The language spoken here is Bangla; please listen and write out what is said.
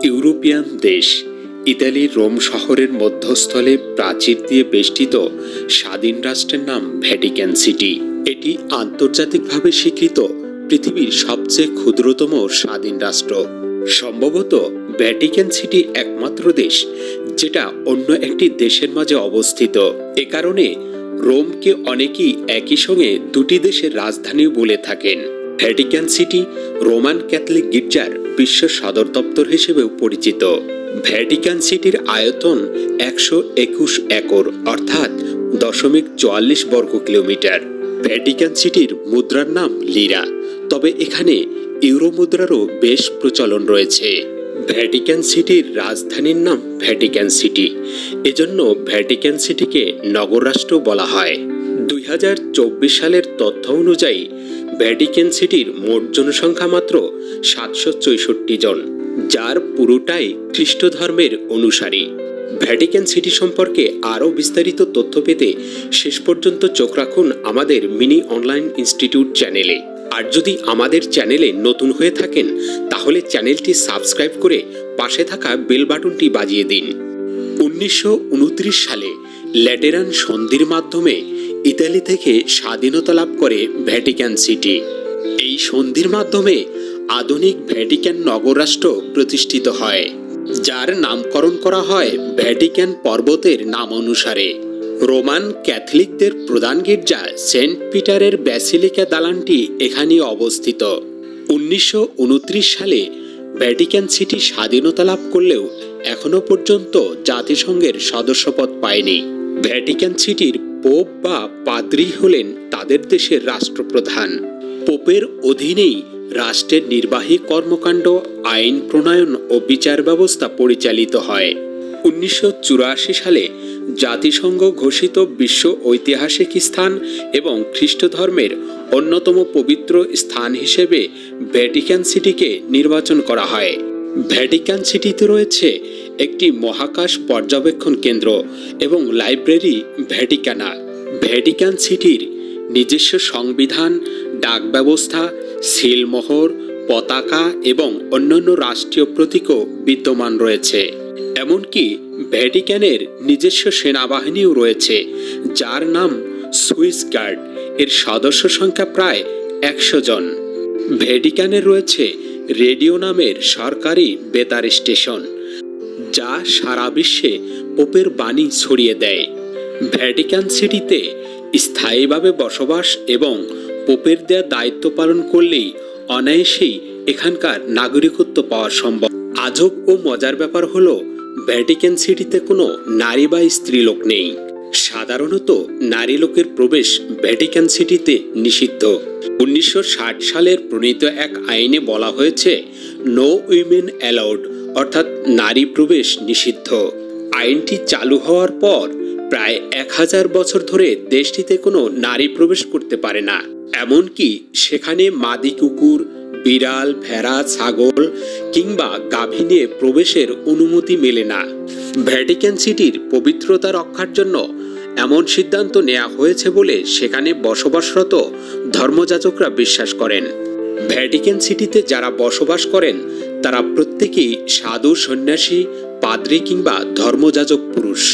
ইউরোপিয়ান দেশ ইতালির রোম শহরের মধ্যস্থলে প্রাচীর দিয়ে বেষ্টিত স্বাধীন রাষ্ট্রের নাম ভ্যাটিকান সিটি। এটি আন্তর্জাতিকভাবে স্বীকৃত পৃথিবীর সবচেয়ে ক্ষুদ্রতম স্বাধীন রাষ্ট্র। সম্ভবত ভ্যাটিকান সিটি একমাত্র দেশ যেটা অন্য একটি দেশের মাঝে অবস্থিত। এ কারণে রোমকে অনেকেই একই সঙ্গে দুটি দেশের রাজধানী বলে থাকেন। ভ্যাটিকান সিটি রোমান ক্যাথলিক গির্জার বিশ্ব সদর দপ্তর হিসেবেও পরিচিত। ভ্যাটিকান সিটির আয়তন 121 একর অর্থাৎ 0.44 বর্গ কিলোমিটার। ভ্যাটিকান সিটির মুদ্রার নাম লিরা, তবে এখানে ইউরো মুদ্রারও বেশ প্রচলন রয়েছে। ভ্যাটিকান সিটির রাজধানীর নাম ভ্যাটিকান সিটি, এজন্য ভ্যাটিকান সিটিকে নগররাষ্ট্র বলা হয়। 2024 সালের তথ্য অনুযায়ী ভ্যাটিকান সিটির মোট জনসংখ্যা মাত্র 764 জন, যার পুরোটাই খ্রিস্ট ধর্মের অনুসারী। ভ্যাটিকান সিটি সম্পর্কে আরও বিস্তারিত তথ্য পেতে শেষ পর্যন্ত চোখ রাখুন আমাদের মিনি অনলাইন ইনস্টিটিউট চ্যানেলে। আর যদি আমাদের চ্যানেলে নতুন হয়ে থাকেন তাহলে চ্যানেলটি সাবস্ক্রাইব করে পাশে থাকা বেল বাটনটি বাজিয়ে দিন। 1929 সালে ল্যাটেরান সন্ধির মাধ্যমে ইতালি থেকে স্বাধীনতা লাভ করে ভ্যাটিকান সিটি। এই সন্ধির মাধ্যমে আধুনিক ভ্যাটিকান নগররাষ্ট্র প্রতিষ্ঠিত হয়, যার নামকরণ করা হয় ভ্যাটিকান পর্বতের নাম অনুসারে। রোমান ক্যাথলিকদের প্রধান গির্জা সেন্ট পিটারের ব্যাসিলিকা দালানটি এখানে অবস্থিত। 1929 সালে ভ্যাটিকান সিটি স্বাধীনতা লাভ করলেও এখনো পর্যন্ত জাতিসংঘের সদস্যপদ পায়নি। ভ্যাটিকান সিটির পোপ বা পাদ্রি হলেন তাদের দেশের রাষ্ট্রপ্রধান। পোপের অধীনেই রাষ্ট্রের নির্বাহী কর্মকাণ্ড, আইন প্রণয়ন ও বিচার ব্যবস্থা পরিচালিত হয়। 1984 সালে জাতিসংঘ ঘোষিত বিশ্ব ঐতিহাসিক স্থান এবং খ্রিস্ট ধর্মের অন্যতম পবিত্র স্থান হিসেবে ভ্যাটিকান সিটিকে নির্বাচন করা হয়। ভ্যাটিকান সিটিতে রয়েছে একটি মহাকাশ পর্যবেক্ষণ কেন্দ্র এবং লাইব্রেরি ভ্যাটিকানা। ভ্যাটিকান সিটির নিজস্ব সংবিধান, ডাক ব্যবস্থা, সিলমোহর, পতাকা এবং অন্যান্য রাষ্ট্রীয় প্রতীকও বিদ্যমান রয়েছে। এমনকি ভ্যাটিকানের নিজস্ব সেনাবাহিনীও রয়েছে, যার নাম সুইস গার্ড। এর সদস্য সংখ্যা প্রায় 100 জন। ভ্যাটিকানের রয়েছে রেডিও নামের সরকারি বেতার স্টেশন, যা সারা বিশ্বে পোপের বাণী ছড়িয়ে দেয়। ভ্যাটিকান সিটিতে স্থায়ীভাবে বসবাস এবং পোপের দেয়া দায়িত্ব পালন করলেই অনায়াসেই এখানকার নাগরিকত্ব পাওয়া সম্ভব। আজব ও মজার ব্যাপার হলো ভ্যাটিকান সিটিতে কোনো নারী বা স্ত্রীলোক নেই। সাধারণত নারী লোকের প্রবেশ ভ্যাটিকান সিটিতে নিষিদ্ধ। 1960 সালের প্রণীত এক আইনে বলা হয়েছে নো উইমেন অ্যালাউড, অর্থাৎ নারী প্রবেশ নিষিদ্ধ। আইনটি চালু হওয়ার পর প্রায় 1000 বছর ধরে দেশটিতে কোনো নারী প্রবেশ করতে পারে না। এমনকি সেখানে মাদি কুকুর, বিড়াল, ভেড়া, ছাগল কিংবা গাভী নিয়ে প্রবেশের অনুমতি মেলে না। ভ্যাটিকান সিটির পবিত্রতা রক্ষার জন্য এমন সিদ্ধান্ত নেওয়া হয়েছে বলে সেখানে বসবাসরত ধর্মযাজকরা বিশ্বাস করেন। ভ্যাটিকান সিটিতে যারা বসবাস করেন তারা প্রত্যেকেই সাধু, সন্ন্যাসী, পাদ্রী কিংবা ধর্মযাজক পুরুষ।